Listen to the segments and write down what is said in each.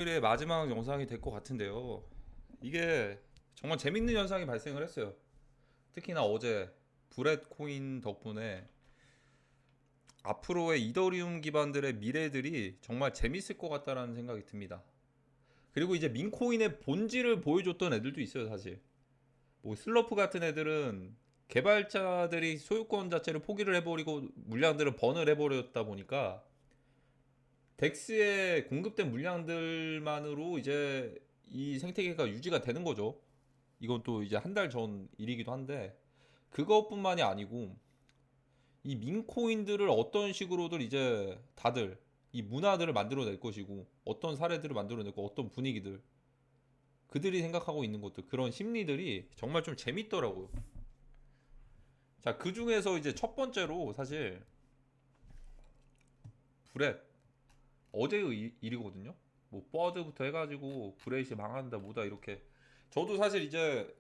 일의 마지막 영상이 될 것 같은데요. 이게 정말 재밌는 현상이 발생을 했어요. 특히나 어제 브렛 코인 덕분에 앞으로의 이더리움 기반들의 미래들이 정말 재밌을 것 같다라는 생각이 듭니다. 그리고 이제 민코인의 본질을 보여줬던 애들도 있어요, 사실. 뭐 슬러프 같은 애들은 개발자들이 소유권 자체를 포기를 해버리고 물량들을 번을 해버렸다 보니까 덱스에 공급된 물량들만으로 이제 이 생태계가 유지가 되는 거죠. 이건 또 이제 한 달 전 일이기도 한데 그것뿐만이 아니고 이 민코인들을 어떤 식으로든 이제 다들 이 문화들을 만들어낼 것이고 어떤 사례들을 만들어내고 어떤 분위기들 그들이 생각하고 있는 것들 그런 심리들이 정말 좀 재밌더라고요. 자, 그 중에서 이제 첫 번째로 사실 브렛 어제의 일이거든요. 뭐 버드부터 해가지고 브렛이 망한다 뭐다 이렇게 저도 사실 이제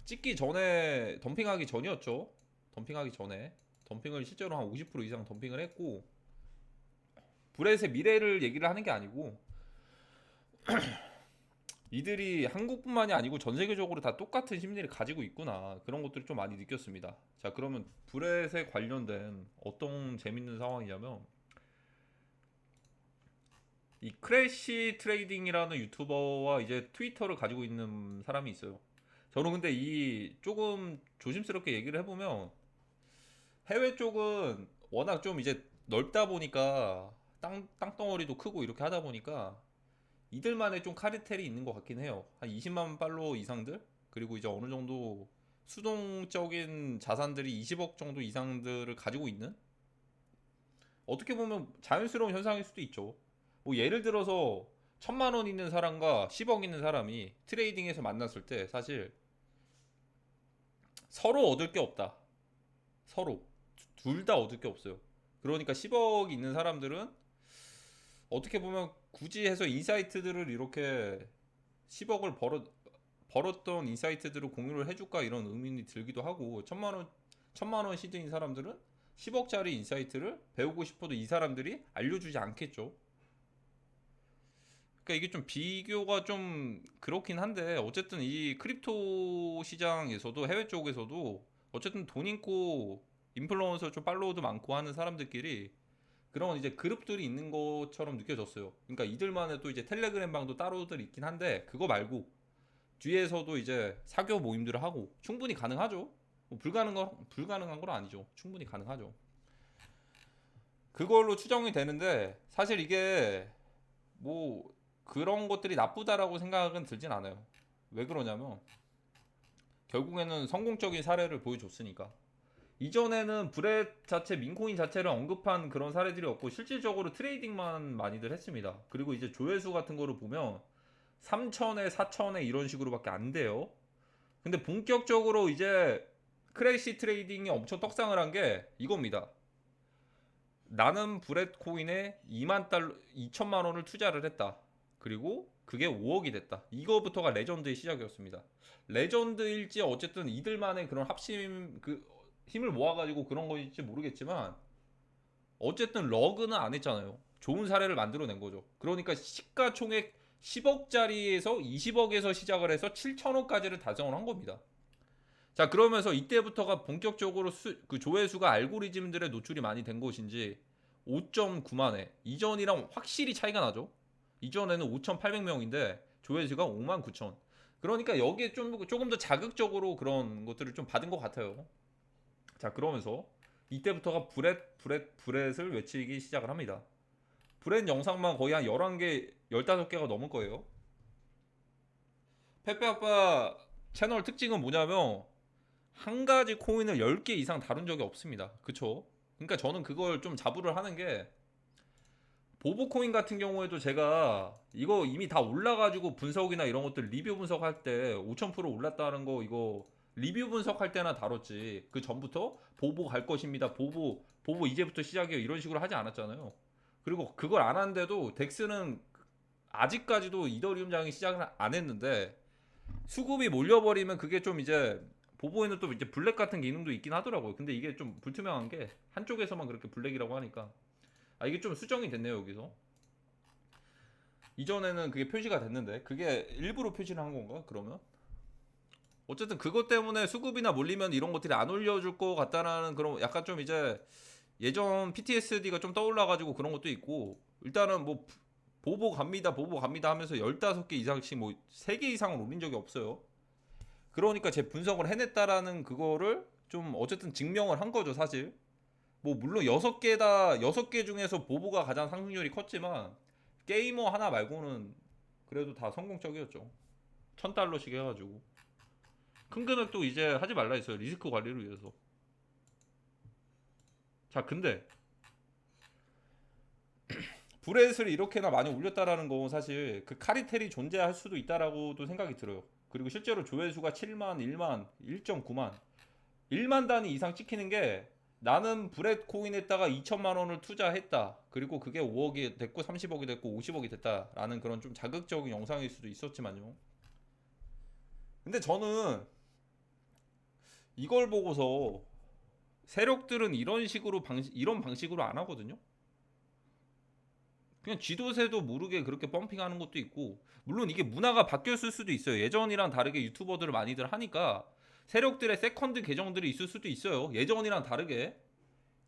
찍기 전에 덤핑하기 전이었죠. 덤핑하기 전에 덤핑을 실제로 한 50% 이상 덤핑을 했고 브렛의 미래를 얘기를 하는 게 아니고 이들이 한국뿐만이 아니고 전 세계적으로 다 똑같은 심리를 가지고 있구나 그런 것들을 좀 많이 느꼈습니다. 자, 그러면 브렛에 관련된 어떤 재밌는 상황이냐면 이 크래시 트레이딩이라는 유튜버와 이제 트위터를 가지고 있는 사람이 있어요. 저는 근데 이 조금 조심스럽게 얘기를 해보면 해외 쪽은 워낙 좀 이제 넓다 보니까 땅덩어리도 크고 이렇게 하다 보니까 이들만의 좀 카르텔이 있는 것 같긴 해요. 한 20만 팔로워 이상들? 그리고 이제 어느 정도 수동적인 자산들이 20억 정도 이상들을 가지고 있는? 어떻게 보면 자연스러운 현상일 수도 있죠. 뭐 예를 들어서 1,000만 원 있는 사람과 10억 있는 사람이 트레이딩에서 만났을 때 사실 서로 얻을 게 없다. 서로. 둘 다 얻을 게 없어요. 그러니까 10억 있는 사람들은 어떻게 보면 굳이 해서 인사이트들을 이렇게 10억을 벌었던 인사이트들을 공유를 해줄까 이런 의문이 들기도 하고 천만 원 시드인 사람들은 10억짜리 인사이트를 배우고 싶어도 이 사람들이 알려주지 않겠죠. 그러니까 이게 좀 비교가 좀 그렇긴 한데 어쨌든 이 크립토 시장에서도 해외 쪽에서도 어쨌든 돈 있고 인플루언서 좀 팔로워도 많고 하는 사람들끼리 그런 이제 그룹들이 있는 것처럼 느껴졌어요. 그러니까 이들만의 또 이제 텔레그램 방도 따로들 있긴 한데 그거 말고 뒤에서도 이제 사교 모임들을 하고 충분히 가능하죠. 뭐 불가능한 건 아니죠. 충분히 가능하죠. 그걸로 추정이 되는데 사실 이게 뭐 그런 것들이 나쁘다라고 생각은 들진 않아요. 왜 그러냐면 결국에는 성공적인 사례를 보여줬으니까. 이전에는 브렛 자체 민코인 자체를 언급한 그런 사례들이 없고 실질적으로 트레이딩만 많이들 했습니다. 그리고 이제 조회수 같은 거를 보면 3천에 4천에 이런 식으로밖에 안 돼요. 근데 본격적으로 이제 크래시 트레이딩이 엄청 떡상을 한 게 이겁니다. 나는 브렛 코인에 2만 달러, 2천만 원을 투자를 했다. 그리고 그게 5억이 됐다. 이거부터가 레전드의 시작이었습니다. 레전드일지 어쨌든 이들만의 그런 합심 그 힘을 모아가지고 그런 거일지 모르겠지만 어쨌든 러그는 안 했잖아요. 좋은 사례를 만들어낸 거죠. 그러니까 시가총액 10억짜리에서 20억에서 시작을 해서 7천억까지를 달성을 한 겁니다. 자, 그러면서 이때부터가 본격적으로 그 조회수가 알고리즘들의 노출이 많이 된 것인지 5.9만회 이전이랑 확실히 차이가 나죠. 이전에는 5,800명인데 조회수가 5만 9천. 그러니까 여기에 좀 조금 더 자극적으로 그런 것들을 좀 받은 것 같아요. 자, 그러면서 이때부터가 브렛을 외치기 시작을 합니다. 브렛 영상만 거의 한 11개, 15개가 넘을 거예요. 페페아빠 채널 특징은 뭐냐면 한 가지 코인을 10개 이상 다룬 적이 없습니다. 그쵸? 그러니까 저는 그걸 좀 자부를 하는 게 보보 코인 같은 경우에도 제가 이거 이미 다 올라가지고 분석이나 이런 것들 리뷰 분석할 때 5000% 올랐다는 거 이거 리뷰 분석할 때나 다뤘지. 그 전부터 보보 갈 것입니다. 보보 이제부터 시작이에요. 이런 식으로 하지 않았잖아요. 그리고 그걸 안 하는데도 덱스는 아직까지도 이더리움 장이 시작을 안 했는데 수급이 몰려버리면 그게 좀 이제 보보에는 또 이제 블랙 같은 기능도 있긴 하더라고요. 근데 이게 좀 불투명한 게 한쪽에서만 그렇게 블랙이라고 하니까 이게 좀 수정이 됐네요 여기서. 이전에는 그게 표시가 됐는데 그게 일부러 표시를 한 건가? 그러면 어쨌든 그것 때문에 수급이나 몰리면 이런 것들이 안 올려줄 것 같다라는 그런 약간 좀 이제 예전 PTSD가 좀 떠올라가지고 그런 것도 있고 일단은 뭐 보보 갑니다 보보 갑니다 하면서 15개 이상씩 뭐 3개 이상은 올린 적이 없어요. 그러니까 제 분석을 해냈다라는 그거를 좀 어쨌든 증명을 한 거죠 사실. 뭐 물론 6개다 6개 중에서 보보가 가장 상승률이 컸지만 게이머 하나 말고는 그래도 다 성공적이었죠. 1000달러씩 해가지고 큰 금액도 이제 하지 말라 했어요. 리스크 관리를 위해서. 자 근데 브렛을 이렇게나 많이 올렸다라는 건 사실 그 카리텔이 존재할 수도 있다라고도 생각이 들어요. 그리고 실제로 조회수가 7만, 1만, 1.9만 1만 단위 이상 찍히는 게 나는 브렛 코인에다가 2천만 원을 투자했다. 그리고 그게 5억이 됐고 30억이 됐고 50억이 됐다라는 그런 좀 자극적인 영상일 수도 있었지만요. 근데 저는 이걸 보고서 세력들은 이런 방식으로 안 하거든요. 그냥 쥐도새도 모르게 그렇게 펌핑하는 것도 있고 물론 이게 문화가 바뀌었을 수도 있어요. 예전이랑 다르게 유튜버들을 많이들 하니까 세력들의 세컨드 계정들이 있을 수도 있어요. 예전이랑 다르게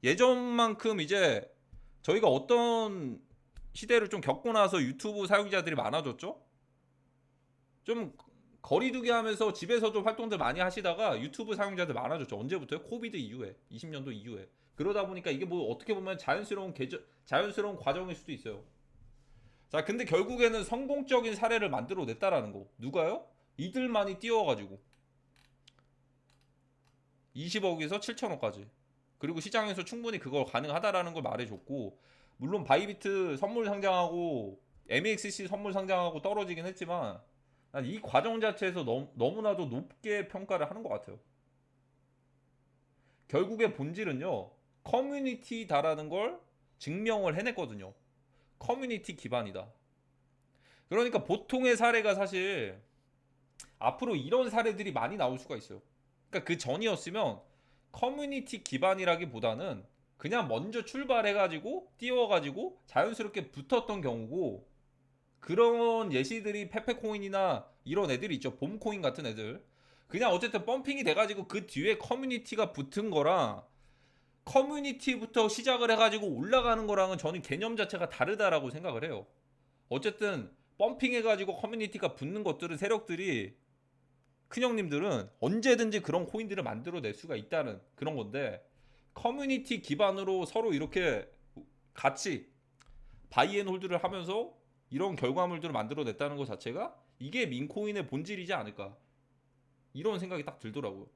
예전만큼 이제 저희가 어떤 시대를 좀 겪고 나서 유튜브 사용자들이 많아졌죠? 좀 거리두기 하면서 집에서도 활동들 많이 하시다가 유튜브 사용자들 많아졌죠. 언제부터요? 코비드 이후에 20년도 이후에 그러다 보니까 이게 뭐 어떻게 보면 자연스러운 과정일 수도 있어요. 자 근데 결국에는 성공적인 사례를 만들어냈다라는 거 누가요? 이들만이 띄워가지고 20억에서 7천억까지 그리고 시장에서 충분히 그걸 가능하다라는 걸 말해줬고 물론 바이비트 선물 상장하고 MEXC 선물 상장하고 떨어지긴 했지만 난 이 과정 자체에서 너무나도 높게 평가를 하는 것 같아요. 결국의 본질은요 커뮤니티다라는 걸 증명을 해냈거든요. 커뮤니티 기반이다. 그러니까 보통의 사례가 사실 앞으로 이런 사례들이 많이 나올 수가 있어요. 그러니까 그 전이었으면 커뮤니티 기반이라기보다는 그냥 먼저 출발해가지고 띄워가지고 자연스럽게 붙었던 경우고 그런 예시들이 페페코인이나 이런 애들이 있죠. 봄코인 같은 애들. 그냥 어쨌든 펌핑이 돼가지고 그 뒤에 커뮤니티가 붙은 거랑 커뮤니티부터 시작을 해가지고 올라가는 거랑은 저는 개념 자체가 다르다라고 생각을 해요. 어쨌든 펌핑해가지고 커뮤니티가 붙는 것들은 세력들이 큰형님들은 언제든지 그런 코인들을 만들어낼 수가 있다는 그런 건데 커뮤니티 기반으로 서로 이렇게 같이 바이앤홀드를 하면서 이런 결과물들을 만들어냈다는 것 자체가 이게 민코인의 본질이지 않을까 이런 생각이 딱 들더라고요.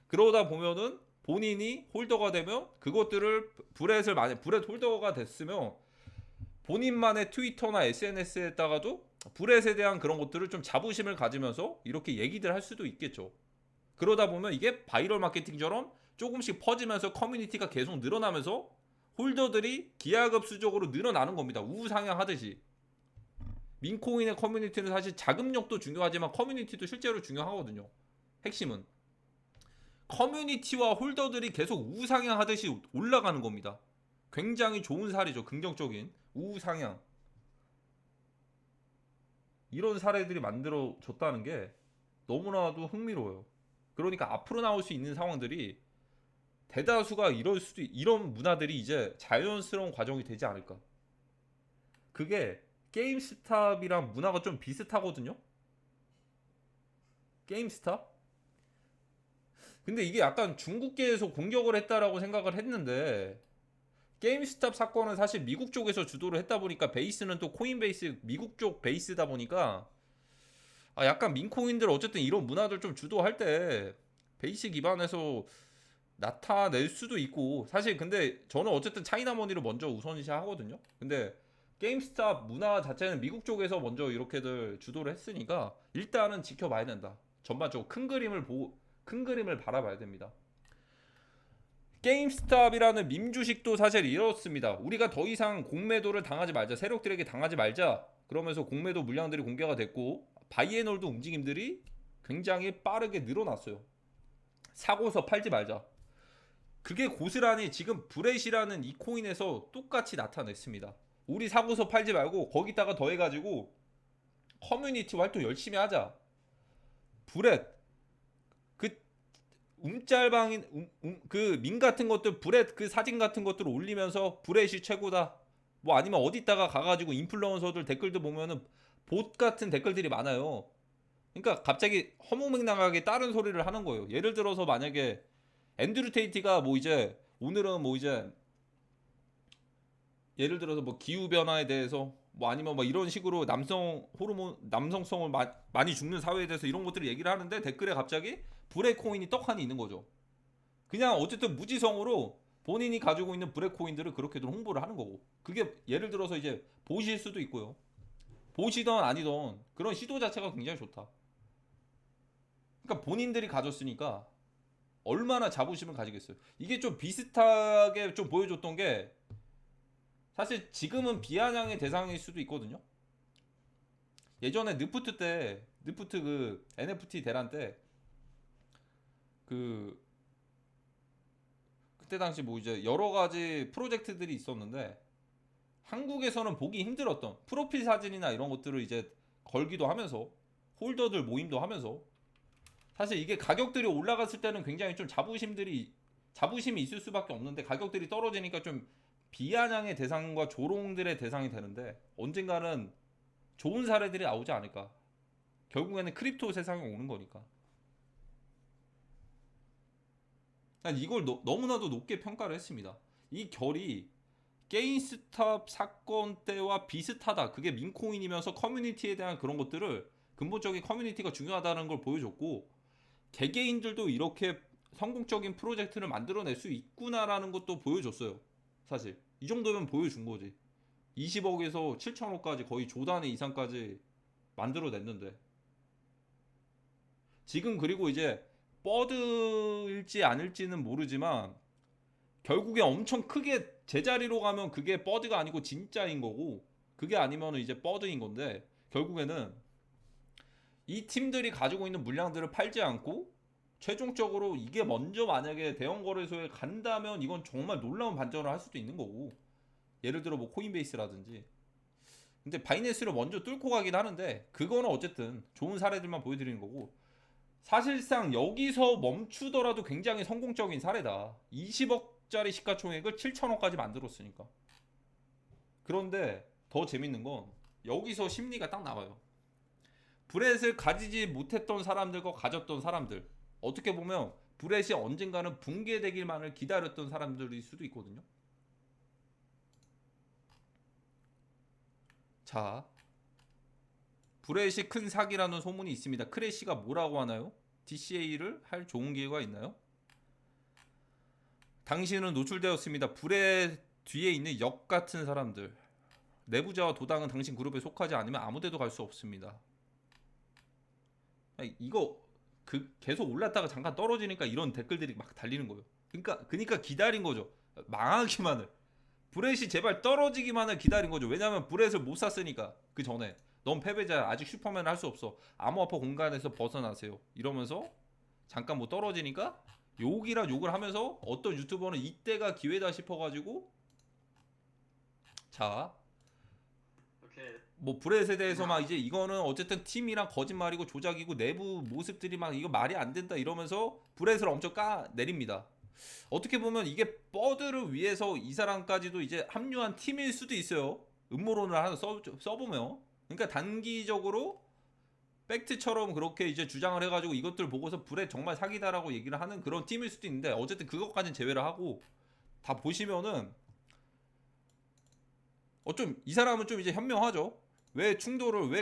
그러다 보면은 본인이 홀더가 되면 그것들을 브렛 홀더가 됐으면 본인만의 트위터나 SNS에다가도 브렛에 대한 그런 것들을 좀 자부심을 가지면서 이렇게 얘기들 할 수도 있겠죠. 그러다 보면 이게 바이럴 마케팅처럼 조금씩 퍼지면서 커뮤니티가 계속 늘어나면서 홀더들이 기하급수적으로 늘어나는 겁니다. 우상향하듯이. 민코인의 커뮤니티는 사실 자금력도 중요하지만 커뮤니티도 실제로 중요하거든요. 핵심은 커뮤니티와 홀더들이 계속 우상향하듯이 올라가는 겁니다. 굉장히 좋은 사례죠. 긍정적인 우상향. 이런 사례들이 만들어졌다는 게 너무나도 흥미로워요. 그러니까 앞으로 나올 수 있는 상황들이 대다수가 이런 문화들이 이제 자연스러운 과정이 되지 않을까. 그게 게임스탑이랑 문화가 좀 비슷하거든요. 게임스탑? 근데 이게 약간 중국계에서 공격을 했다라고 생각을 했는데 게임스탑 사건은 사실 미국 쪽에서 주도를 했다 보니까 베이스는 또 코인베이스 미국 쪽 베이스다 보니까 약간 민코인들 어쨌든 이런 문화들 좀 주도할 때 베이스 기반에서 나타낼 수도 있고 사실 근데 저는 어쨌든 차이나머니를 먼저 우선시 하거든요. 근데 게임스탑 문화 자체는 미국 쪽에서 먼저 이렇게들 주도를 했으니까 일단은 지켜봐야 된다. 전반적으로 큰 그림을 바라봐야 됩니다. 게임스탑이라는 밈주식도 사실 이렇습니다. 우리가 더 이상 공매도를 당하지 말자, 세력들에게 당하지 말자. 그러면서 공매도 물량들이 공개가 됐고 바이앤홀드 움직임들이 굉장히 빠르게 늘어났어요. 사고서 팔지 말자. 그게 고스란히 지금 브렛이라는 이 코인에서 똑같이 나타냈습니다. 우리 사고서 팔지 말고 거기다가 더해가지고 커뮤니티 활동 열심히 하자. 브렛 그 움짤방인 그 민 같은 것들 브렛 그 사진 같은 것들을 올리면서 브렛이 최고다. 뭐 아니면 어디다가 가가지고 인플루언서들 댓글들 보면은 봇 같은 댓글들이 많아요. 그러니까 갑자기 허무맹랑하게 다른 소리를 하는 거예요. 예를 들어서 만약에 앤드류 테이티가 뭐 이제 오늘은 뭐 이제 예를 들어서 뭐 기후 변화에 대해서 뭐 아니면 뭐 이런 식으로 남성 호르몬 남성성을 많이 죽는 사회에 대해서 이런 것들을 얘기를 하는데 댓글에 갑자기 브레 코인이 떡하니 있는 거죠. 그냥 어쨌든 무지성으로 본인이 가지고 있는 브레 코인들을 그렇게들 홍보를 하는 거고. 그게 예를 들어서 이제 보실 수도 있고요. 보시던 아니던 그런 시도 자체가 굉장히 좋다. 그러니까 본인들이 가졌으니까 얼마나 자부심을 가지겠어요. 이게 좀 비슷하게 좀 보여줬던 게 사실 지금은 비아냥의 대상일 수도 있거든요. 예전에 느프트 때 느프트 그 NFT 대란 때 그 그때 당시 뭐 이제 여러 가지 프로젝트들이 있었는데 한국에서는 보기 힘들었던 프로필 사진이나 이런 것들을 이제 걸기도 하면서 홀더들 모임도 하면서 사실 이게 가격들이 올라갔을 때는 굉장히 좀 자부심이 있을 수밖에 없는데 가격들이 떨어지니까 좀 비아냥의 대상과 조롱들의 대상이 되는데 언젠가는 좋은 사례들이 나오지 않을까. 결국에는 크립토 세상에 오는 거니까. 난 이걸 너무나도 높게 평가를 했습니다. 이 결이 게임스탑 사건 때와 비슷하다. 그게 민코인이면서 커뮤니티에 대한 그런 것들을 근본적인 커뮤니티가 중요하다는 걸 보여줬고 개개인들도 이렇게 성공적인 프로젝트를 만들어낼 수 있구나라는 것도 보여줬어요. 사실 이 정도면 보여준 거지. 20억에서 7천억까지 거의 조단의 이상까지 만들어냈는데 지금 그리고 이제 버드일지 아닐지는 모르지만 결국에 엄청 크게 제자리로 가면 그게 버드가 아니고 진짜인 거고 그게 아니면 이제 버드인 건데 결국에는 이 팀들이 가지고 있는 물량들을 팔지 않고 최종적으로 이게 먼저 만약에 대형 거래소에 간다면 이건 정말 놀라운 반전을 할 수도 있는 거고 예를 들어 뭐 코인베이스라든지 근데 바이낸스를 먼저 뚫고 가긴 하는데 그거는 어쨌든 좋은 사례들만 보여드리는 거고 사실상 여기서 멈추더라도 굉장히 성공적인 사례다. 20억짜리 시가총액을 7천억까지 만들었으니까. 그런데 더 재밌는 건 여기서 심리가 딱 나와요. 브렛을 가지지 못했던 사람들과 가졌던 사람들. 어떻게 보면 브렛이 언젠가는 붕괴되길만을 기다렸던 사람들일 수도 있거든요. 자, 브렛이 큰 사기라는 소문이 있습니다. 크래시가 뭐라고 하나요? DCA를 할 좋은 기회가 있나요? 당신은 노출되었습니다. 브렛 뒤에 있는 역 같은 사람들. 내부자와 도당은 당신 그룹에 속하지 않으면 아무데도 갈 수 없습니다. 이거 그 계속 올랐다가 잠깐 떨어지니까 이런 댓글들이 막 달리는 거예요. 그러니까 기다린 거죠. 망하기만을. 브렛이 제발 떨어지기만을 기다린 거죠. 왜냐면 브렛을 못 샀으니까 그 전에 넌 패배자야. 아직 슈퍼맨을 할 수 없어. 암호화폐 공간에서 벗어나세요. 이러면서 잠깐 뭐 떨어지니까 욕이라 욕을 하면서 어떤 유튜버는 이때가 기회다 싶어가지고 자 뭐 브렛에 대해서 막 이제 이거는 어쨌든 팀이랑 거짓말이고 조작이고 내부 모습들이 막 이거 말이 안 된다 이러면서 브렛을 엄청 까 내립니다. 어떻게 보면 이게 버드를 위해서 이 사람까지도 이제 합류한 팀일 수도 있어요. 음모론을 하나 써보면. 그러니까 단기적으로 팩트처럼 그렇게 이제 주장을 해가지고 이것들 보고서 브렛 정말 사기다라고 얘기를 하는 그런 팀일 수도 있는데 어쨌든 그것까지는 제외를 하고 다 보시면은 좀 이 사람은 좀 이제 현명하죠. 왜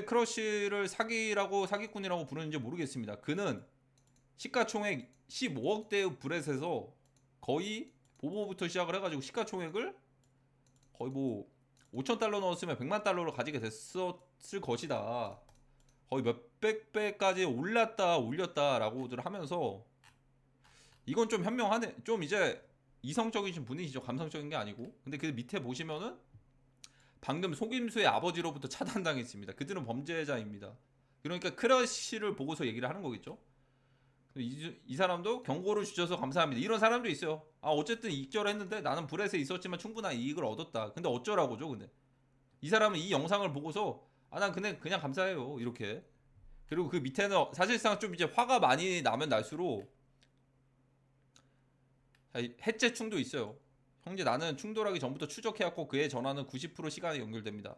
크러쉬를 사기라고 사기꾼이라고 부르는지 모르겠습니다. 그는 시가총액 15억대의 브렛에서 거의 보보부터 시작을 해가지고 시가총액을 거의 뭐 5천 달러 넣었으면 100만 달러를 가지게 됐었을 것이다. 거의 몇백 배까지 올렸다라고들 하면서 이건 좀 현명하네. 좀 이제 이성적이신 분이시죠. 감성적인 게 아니고. 근데 그 밑에 보시면은 방금 속임수의 아버지로부터 차단당했습니다. 그들은 범죄자입니다. 그러니까 크러쉬를 보고서 얘기를 하는 거겠죠. 이 사람도 경고를 주셔서 감사합니다. 이런 사람도 있어요. 어쨌든 익절했는데 나는 브렛에 있었지만 충분한 이익을 얻었다. 근데 어쩌라고죠, 근데? 이 사람은 이 영상을 보고서 아 난 그냥 감사해요 이렇게. 그리고 그 밑에는 사실상 좀 이제 화가 많이 나면 날수록 해체충도 있어요. 형제 나는 충돌하기 전부터 추적해왔고 그의 전화는 90% 시간에 연결됩니다.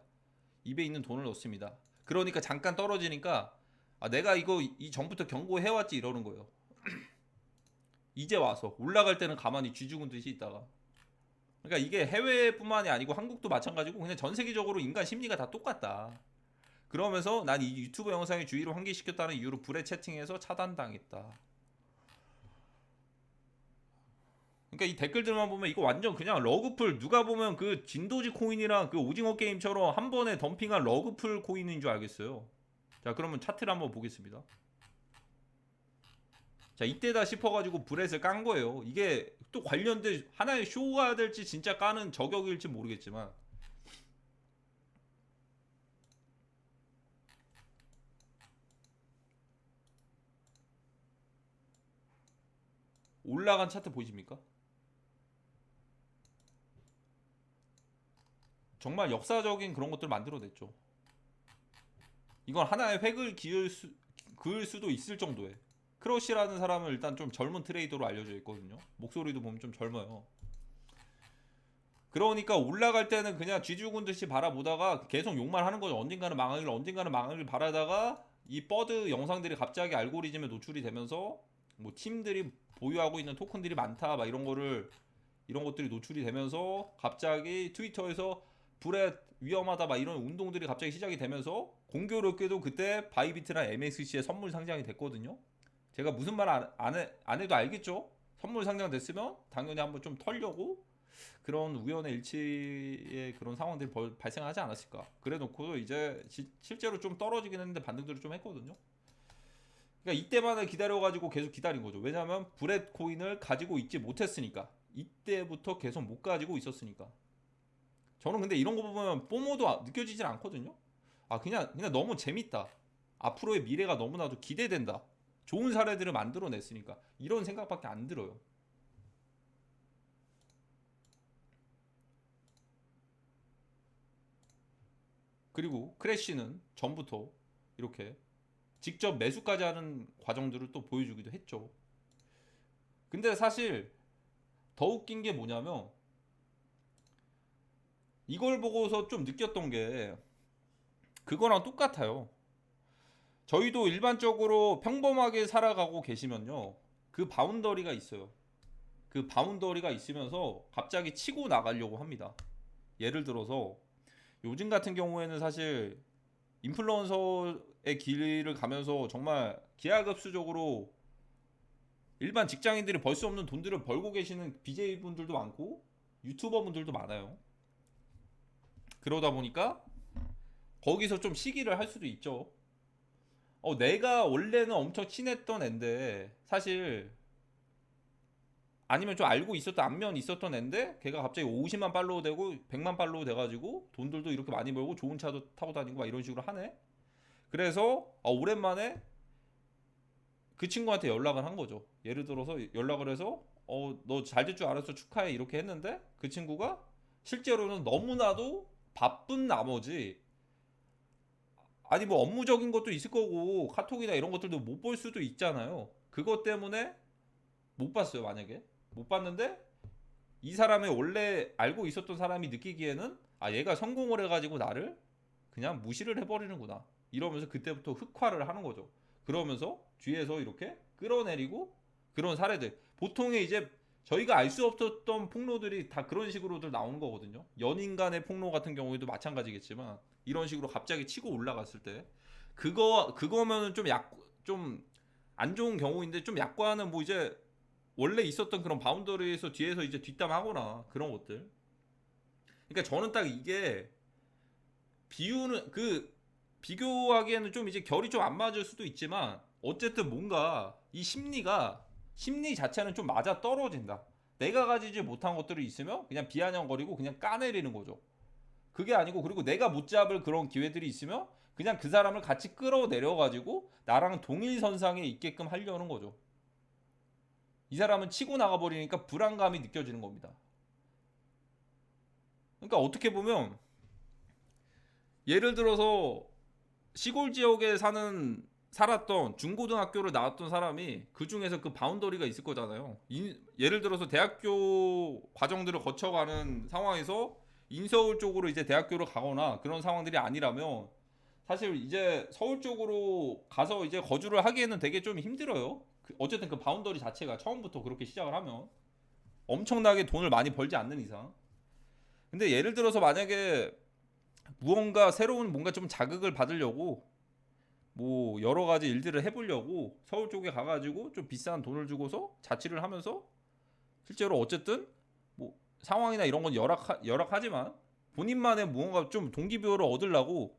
입에 있는 돈을 넣습니다. 그러니까 잠깐 떨어지니까 아 내가 이거 이 전부터 경고해왔지 이러는 거예요. 이제 와서 올라갈 때는 가만히 쥐 죽은 듯이 있다가. 그러니까 이게 해외뿐만이 아니고 한국도 마찬가지고 그냥 전 세계적으로 인간 심리가 다 똑같다. 그러면서 난 이 유튜브 영상의 주의를 환기시켰다는 이유로 불의 채팅에서 차단당했다. 그러니까 이 댓글들만 보면 이거 완전 그냥 러그풀, 누가 보면 그 진도지 코인이랑 그 오징어 게임처럼 한 번에 덤핑한 러그풀 코인인 줄 알겠어요. 자 그러면 차트를 한번 보겠습니다. 자 이때다 싶어가지고 브렛을 깐 거예요. 이게 또 관련된 하나의 쇼가 될지 진짜 까는 저격일지 모르겠지만 올라간 차트 보이십니까? 정말 역사적인 그런 것들을 만들어냈죠. 이건 하나의 획을 그을 수도 있을 정도의. 크러쉬라는 사람은 일단 좀 젊은 트레이더로 알려져 있거든요. 목소리도 보면 좀 젊어요. 그러니까 올라갈 때는 그냥 쥐죽은 듯이 바라보다가 계속 욕만 하는 거죠. 언젠가는 망하길 바라다가 이 버드 영상들이 갑자기 알고리즘에 노출이 되면서 뭐 팀들이 보유하고 있는 토큰들이 많다 막 이런 것들이 노출이 되면서 갑자기 트위터에서 불에 위험하다 막 이런 운동들이 갑자기 시작이 되면서 공교롭게도 그때 바이비트나 MSC의 선물 상장이 됐거든요. 제가 무슨 말 안 해도 알겠죠? 선물 상장됐으면 당연히 한번 좀 털려고 그런 우연의 일치의 그런 상황들이 발생하지 않았을까. 그래 놓고 이제 실제로 좀 떨어지긴 했는데 반등들을 좀 했거든요. 그러니까 이때만을 기다려가지고 계속 기다린 거죠. 왜냐하면 브렛 코인을 가지고 있지 못했으니까. 이때부터 계속 못 가지고 있었으니까. 저는 근데 이런 거 보면 뽀모도 느껴지진 않거든요. 아 그냥 너무 재밌다. 앞으로의 미래가 너무나도 기대된다. 좋은 사례들을 만들어냈으니까 이런 생각밖에 안 들어요. 그리고 크래쉬는 전부터 이렇게 직접 매수까지 하는 과정들을 또 보여주기도 했죠. 근데 사실 더 웃긴 게 뭐냐면 이걸 보고서 좀 느꼈던 게 그거랑 똑같아요. 저희도 일반적으로 평범하게 살아가고 계시면요. 그 바운더리가 있어요. 그 바운더리가 있으면서 갑자기 치고 나가려고 합니다. 예를 들어서 요즘 같은 경우에는 사실 인플루언서의 길을 가면서 정말 기하급수적으로 일반 직장인들이 벌 수 없는 돈들을 벌고 계시는 BJ 분들도 많고 유튜버 분들도 많아요. 그러다 보니까 거기서 좀 시기를 할 수도 있죠. 내가 원래는 엄청 친했던 앤데 사실 아니면 좀 알고 있었던 안면 있었던 앤데 걔가 갑자기 50만 팔로우 되고 100만 팔로우 돼가지고 돈들도 이렇게 많이 벌고 좋은 차도 타고 다니고 막 이런 식으로 하네. 그래서 오랜만에 그 친구한테 연락을 한 거죠. 예를 들어서 연락을 해서 너 잘 될 줄 알았어 축하해 이렇게 했는데 그 친구가 실제로는 너무나도 바쁜 나머지 아니 뭐 업무적인 것도 있을 거고 카톡이나 이런 것들도 못 볼 수도 있잖아요. 그것 때문에 못 봤어요. 만약에 못 봤는데 이 사람의 원래 알고 있었던 사람이 느끼기에는 아 얘가 성공을 해가지고 나를 그냥 무시를 해버리는구나 이러면서 그때부터 흑화를 하는 거죠. 그러면서 뒤에서 이렇게 끌어내리고 그런 사례들 보통의 이제 저희가 알 수 없었던 폭로들이 다 그런 식으로들 나오는 거거든요. 연인 간의 폭로 같은 경우에도 마찬가지겠지만 이런 식으로 갑자기 치고 올라갔을 때 그거면은 좀 안 좋은 경우인데 좀 약관은 뭐 이제 원래 있었던 그런 바운더리에서 뒤에서 이제 뒷담하거나 그런 것들. 그러니까 저는 딱 이게 비유는 비교하기에는 좀 이제 결이 좀 안 맞을 수도 있지만 어쨌든 뭔가 이 심리 자체는 좀 맞아 떨어진다. 내가 가지지 못한 것들이 있으면 그냥 비아냥거리고 그냥 까내리는 거죠. 그게 아니고 그리고 내가 못 잡을 그런 기회들이 있으면 그냥 그 사람을 같이 끌어내려 가지고 나랑 동일선상에 있게끔 하려는 거죠. 이 사람은 치고 나가 버리니까 불안감이 느껴지는 겁니다. 그러니까 어떻게 보면 예를 들어서 시골 지역에 살았던 중고등학교를 나왔던 사람이 그 중에서 그 바운더리가 있을 거잖아요. 예를 들어서 대학교 과정들을 거쳐가는 상황에서 인서울 쪽으로 이제 대학교를 가거나 그런 상황들이 아니라면 사실 이제 서울 쪽으로 가서 이제 거주를 하기에는 되게 좀 힘들어요. 어쨌든 그 바운더리 자체가 처음부터 그렇게 시작을 하면 엄청나게 돈을 많이 벌지 않는 이상. 근데 예를 들어서 만약에 무언가 새로운 뭔가 좀 자극을 받으려고 뭐 여러 가지 일들을 해보려고 서울 쪽에 가가지고 좀 비싼 돈을 주고서 자취를 하면서 실제로 어쨌든 뭐 상황이나 이런 건 열악하지만 본인만의 무언가 좀 동기부여를 얻으려고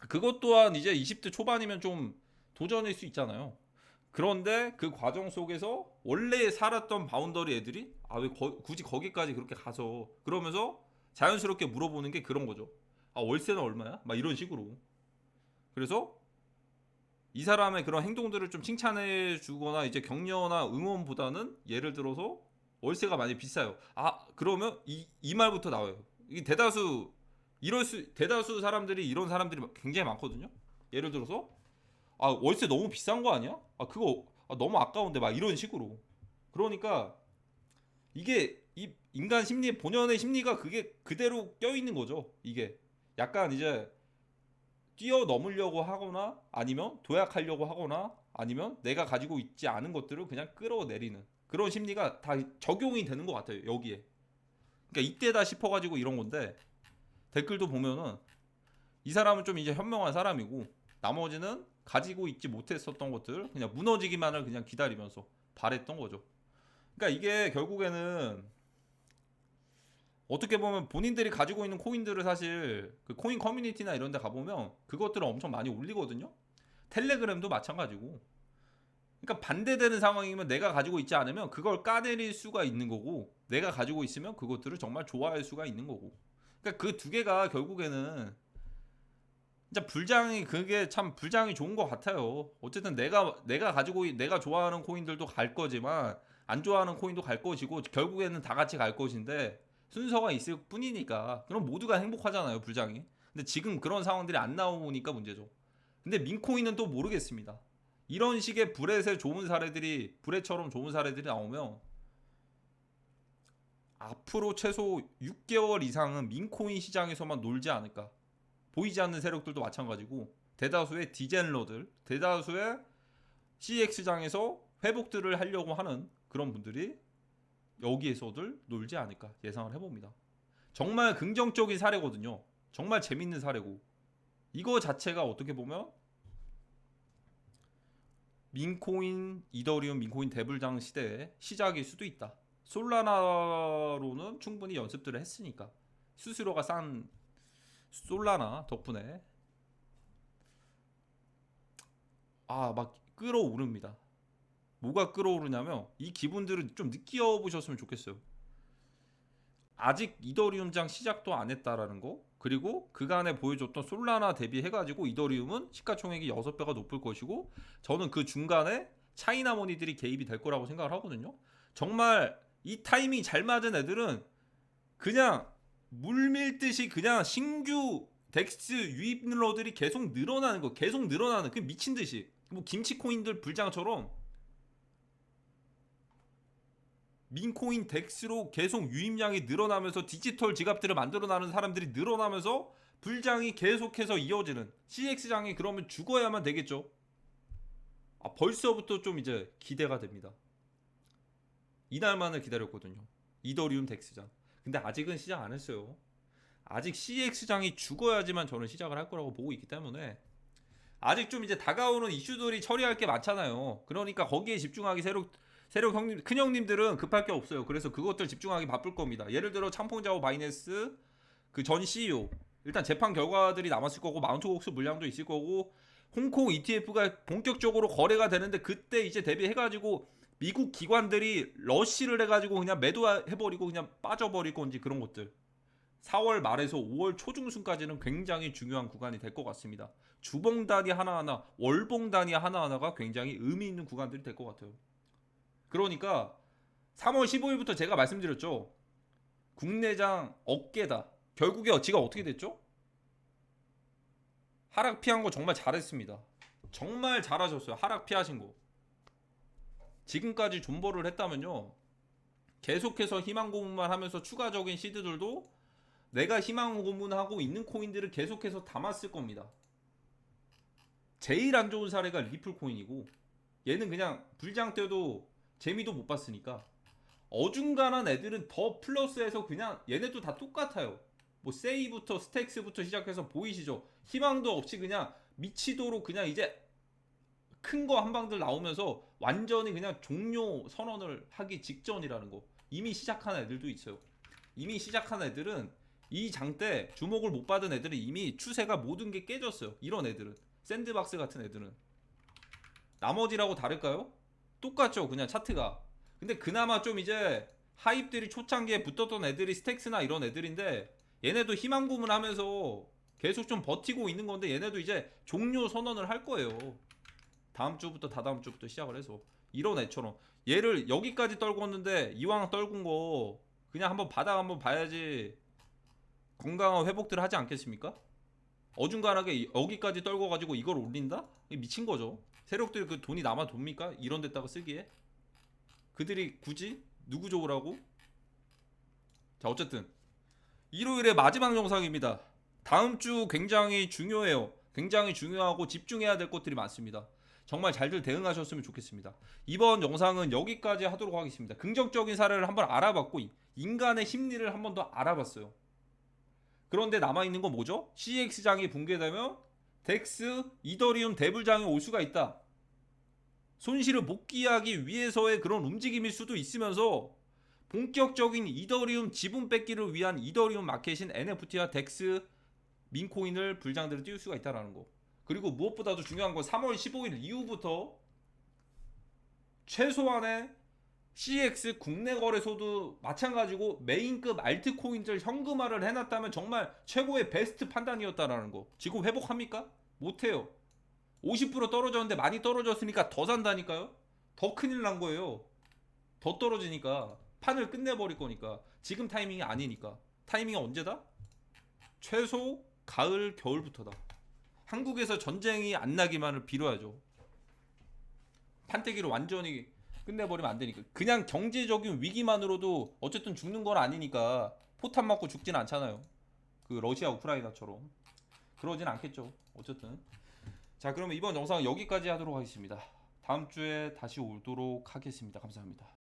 그것 또한 이제 20대 초반이면 좀 도전일 수 있잖아요. 그런데 그 과정 속에서 원래 살았던 바운더리 애들이 아 왜 굳이 거기까지 그렇게 가서 그러면서 자연스럽게 물어보는 게 그런 거죠. 아 월세는 얼마야? 막 이런 식으로. 그래서 이 사람의 그런 행동들을 좀 칭찬해 주거나 이제 격려나 응원보다는 예를 들어서 월세가 많이 비싸요. 아 그러면 이 말부터 나와요. 이게 대다수 사람들이 이런 사람들이 굉장히 많거든요. 예를 들어서 아 월세 너무 비싼 거 아니야? 아 그거 너무 아까운데 막 이런 식으로. 그러니까 이게 이 인간 심리 본연의 심리가 그게 그대로 껴 있는 거죠. 이게 약간 이제 뛰어넘으려고 하거나 아니면 도약하려고 하거나 아니면 내가 가지고 있지 않은 것들을 그냥 끌어내리는 그런 심리가 다 적용이 되는 것 같아요. 여기에. 그러니까 이때다 싶어가지고 이런 건데 댓글도 보면은 이 사람은 좀 이제 현명한 사람이고 나머지는 가지고 있지 못했었던 것들 그냥 무너지기만을 그냥 기다리면서 바랬던 거죠. 그러니까 이게 결국에는 어떻게 보면 본인들이 가지고 있는 코인들을 사실 그 코인 커뮤니티나 이런 데 가보면 그것들을 엄청 많이 올리거든요. 텔레그램도 마찬가지고. 그러니까 반대되는 상황이면 내가 가지고 있지 않으면 그걸 까내릴 수가 있는 거고 내가 가지고 있으면 그것들을 정말 좋아할 수가 있는 거고. 그러니까 그 두 개가 결국에는 진짜 불장이 그게 참 불장이 좋은 것 같아요. 어쨌든 내가 가지고 내가 좋아하는 코인들도 갈 거지만 안 좋아하는 코인도 갈 것이고 결국에는 다 같이 갈 것인데 순서가 있을 뿐이니까 그럼 모두가 행복하잖아요 불장이. 근데 지금 그런 상황들이 안 나오니까 문제죠. 근데 민코인은 또 모르겠습니다. 이런 식의 브레처럼 좋은 사례들이 나오면 앞으로 최소 6개월 이상은 민코인 시장에서만 놀지 않을까. 보이지 않는 세력들도 마찬가지고 대다수의 디젠러들, 대다수의 CX장에서 회복들을 하려고 하는 그런 분들이 여기에서들 놀지 않을까 예상을 해봅니다. 정말 긍정적인 사례거든요. 정말 재밌는 사례고 이거 자체가 어떻게 보면 민코인, 이더리움, 민코인 대불장 시대의 시작일 수도 있다. 솔라나로는 충분히 연습들을 했으니까 수수료가 싼 솔라나 덕분에 막 끌어오릅니다. 뭐가 끌어오르냐면 이 기분들을 좀 느껴보셨으면 좋겠어요. 아직 이더리움장 시작도 안 했다라는 거 그리고 그간에 보여줬던 솔라나 대비해가지고 이더리움은 시가총액이 6배가 높을 것이고 저는 그 중간에 차이나머니들이 개입이 될 거라고 생각을 하거든요. 정말 이 타이밍이 잘 맞은 애들은 그냥 물밀듯이 그냥 신규 덱스 유입러들이 계속 늘어나는 거 계속 늘어나는 그 미친듯이 뭐 김치코인들 불장처럼 민코인 덱스로 계속 유입량이 늘어나면서 디지털 지갑들을 만들어나는 사람들이 늘어나면서 불장이 계속해서 이어지는 CX장이 그러면 죽어야만 되겠죠. 벌써부터 좀 이제 기대가 됩니다. 이날만을 기다렸거든요. 이더리움 덱스장. 근데 아직은 시작 안 했어요. 아직 CX장이 죽어야지만 저는 시작을 할 거라고 보고 있기 때문에 아직 좀 이제 다가오는 이슈들이 처리할 게 많잖아요. 그러니까 거기에 집중하기 세력 형님, 큰 형님들은 급할 게 없어요. 그래서 그것들 집중하기 바쁠 겁니다. 예를 들어 창풍자오 바이낸스 그 전 CEO 일단 재판 결과들이 남았을 거고 마운트곡스 물량도 있을 거고 홍콩 ETF가 본격적으로 거래가 되는데 그때 이제 대비해가지고 미국 기관들이 러시를 해가지고 그냥 매도해버리고 그냥 빠져버릴 건지 그런 것들 4월 말에서 5월 초중순까지는 굉장히 중요한 구간이 될 것 같습니다. 주봉 단위 하나하나, 월봉 단위 하나하나가 굉장히 의미 있는 구간들이 될 것 같아요. 그러니까 3월 15일부터 제가 말씀드렸죠. 국내장 어깨다. 결국에 어치가 어떻게 됐죠? 하락 피한 거 정말 잘했습니다. 정말 잘하셨어요. 하락 피하신 거. 지금까지 존버를 했다면요, 계속해서 희망 고문만 하면서 추가적인 시드들도 내가 희망 고문하고 있는 코인들을 계속해서 담았을 겁니다. 제일 안 좋은 사례가 리플 코인이고, 얘는 그냥 불장 때도 재미도 못 봤으니까 어중간한 애들은 더 플러스해서 그냥 얘네도 다 똑같아요. 뭐 세이부터 스택스부터 시작해서 보이시죠? 희망도 없이 그냥 미치도록 그냥 이제 큰 거 한 방들 나오면서 완전히 그냥 종료 선언을 하기 직전이라는 거. 이미 시작한 애들도 있어요. 이미 시작한 애들은 이 장 때 주목을 못 받은 애들은 이미 추세가 모든 게 깨졌어요. 이런 애들은, 샌드박스 같은 애들은. 나머지라고 다를까요? 똑같죠, 그냥 차트가. 근데 그나마 좀 이제 하입들이 초창기에 붙었던 애들이 스택스나 이런 애들인데, 얘네도 희망 고문하면서 계속 좀 버티고 있는 건데, 얘네도 이제 종료 선언을 할 거예요. 다음 주부터, 다다음 주부터 시작을 해서. 이런 애처럼 얘를 여기까지 떨궜는데 이왕 떨군 거 그냥 한번 바닥 한번 봐야지 건강한 회복들을 하지 않겠습니까? 어중간하게 여기까지 떨궈가지고 이걸 올린다? 미친 거죠. 세력들이 그 돈이 남아 돕니까? 이런 데다가 쓰기에. 그들이 굳이 누구 좋으라고? 자, 어쨌든 일요일의 마지막 영상입니다. 다음 주 굉장히 중요해요. 굉장히 중요하고 집중해야 될 것들이 많습니다. 정말 잘들 대응하셨으면 좋겠습니다. 이번 영상은 여기까지 하도록 하겠습니다. 긍정적인 사례를 한번 알아봤고, 인간의 심리를 한번 더 알아봤어요. 그런데 남아있는 건 뭐죠? CX장이 붕괴되면 덱스, 이더리움 대불장이 올 수가 있다. 손실을 복귀하기 위해서의 그런 움직임일 수도 있으면서, 본격적인 이더리움 지분 뺏기를 위한 이더리움 마켓인 NFT와 덱스, 민코인을 불장들을 띄울 수가 있다는 거. 그리고 무엇보다도 중요한 건 3월 15일 이후부터 최소한의 CX 국내 거래소도 마찬가지고 메인급 알트코인들 현금화를 해놨다면 정말 최고의 베스트 판단이었다라는 거. 지금 회복합니까? 못해요. 50% 떨어졌는데 많이 떨어졌으니까 더 산다니까요. 더 큰일 난 거예요. 더 떨어지니까 판을 끝내버릴 거니까. 지금 타이밍이 아니니까. 타이밍이 언제다? 최소 가을 겨울부터다. 한국에서 전쟁이 안 나기만을 빌어야죠. 판때기로 완전히 끝내버리면 안 되니까. 그냥 경제적인 위기만으로도 어쨌든 죽는 건 아니니까 포탄 맞고 죽진 않잖아요. 그 러시아 우크라이나처럼. 그러진 않겠죠. 어쨌든. 자, 그러면 이번 영상은 여기까지 하도록 하겠습니다. 다음 주에 다시 오도록 하겠습니다. 감사합니다.